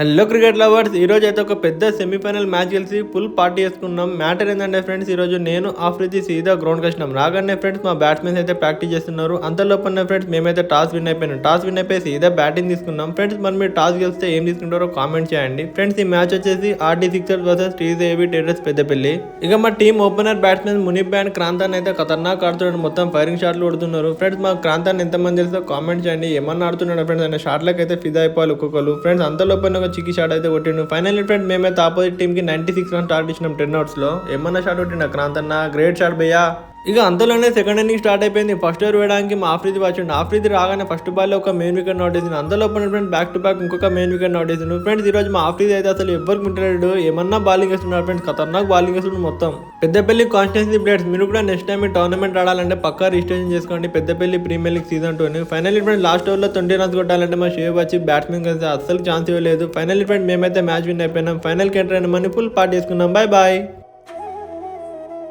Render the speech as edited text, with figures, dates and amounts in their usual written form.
Hello cricket lovers, ఈరోజు అయితే ఒక పెద్ద సెమీఫైనల్ మ్యాచ్ గెలిచి ఫుల్ పార్టీ చేసుకున్నాం. మ్యాటర్ ఏంటంటే ఫ్రెండ్స్, ఈరోజు నేను ఆఫ్రిది సీదా గ్రౌండ్కి వచ్చినాం. రాగానే ఫ్రెండ్స్ మా బ్యాట్స్మెన్స్ అయితే ప్రాక్టీస్ చేస్తున్నారు. అంతలోపల ఫ్రెండ్స్ మేమైతే టాస్ విన్ అయిపోయినాం. టాస్ విన్ అయిపోయి సీదా బ్యాటింగ్ తీసుకున్నాం. ఫ్రెండ్స్ మరి మీరు టాస్ గెలిస్తే ఏం తీసుకుంటారో కామెంట్ చేయండి. ఫ్రెండ్స్ ఈ మ్యాచ్ వచ్చేసి RD sixers versus TJV terrors Peddapalli. ఇక మా team opener batsmen Munib and క్రాంతాన్ అయితే ఖతర్నాక్ ఆడుతున్నాడు. మొత్తం ఫైరింగ్ షాట్లు కొడుతున్నారు. ఫ్రెండ్స్ మా క్రాంతాన్ ఎంతమంది తెలుసో కామెంట్ చేయండి. ఏమన్నా ఆడుతున్నాడు ఫ్రెండ్స్, ఆయన షాట్లకు అయితే ఫిదా అయిపోవాలి ఒక్కొక్కరు. ఫ్రెండ్స్ అంతలోపల చికి షాట్ అయితే కొట్టిండు. ఫైనల్ ఫ్రెండ్ మేమైతే ఆపోజిట్ టీమ్ కి 96 రన్స్ టార్గెట్ ఇచ్చినాం 10 outs లో. ఏమన్నా షాట్ కొట్టిండు క్రాంత్ అన్న, గ్రేట్ షాట్ భయ్యా. ఇక అంతలోనే సెకండ్ ఇన్నింగ్ స్టార్ట్ అయిపోయింది. ఫస్ట్ ఓవర్ వేయడానికి మా ఆఫ్రిది వచ్చిండు. ఆఫ్రిది రాగానే ఫస్ట్ బాల్ ఒక మెయిన్ వికెట్ నోట్ వేసింది. అంతలోపల ఫ్రెండ్ బ్యాక్ టు బ్యాక్ ఇంకొక మెయిన్ వికెట్ నోట్ వేసిండు. ఫ్రెండ్స్ ఈ రోజు మా ఆఫ్రిది అయితే అసలు ఎవరికి మింటలేడు. ఏమన్నా బాలింగ్ వేస్తున్నాడు ఫ్రెండ్స్, ఖతర్నాక్ బాలింగ్ వేస్తున్నాడు మొత్తం. పెద్దపల్లి కాన్స్టిట్యున్సీ ప్లేయర్స్, మీరు కూడా నెక్స్ట్ టైం ఈ టోర్నమెంట్ ఆడాలంటే పక్కా రిజిస్ట్రేషన్ చేసుకోండి. Peddapalli premier league season 2. Final friend last ఓవర్లో 20 runs కొట్టాలంటే మా షేవ్ వచ్చి బ్యాట్స్మెన్ కలిసి అస్సలు ఛాన్స్ ఇవ్వలేదు. ఫైనల్ ఫ్రెండ్ మేమైతే మ్యాచ్ విన్ అయిపోయినాం. ఫైనల్ కి ఎంటర్ అయిన మనీ ఫుల్ పార్టీ చేసుకున్నాం. Bye bye.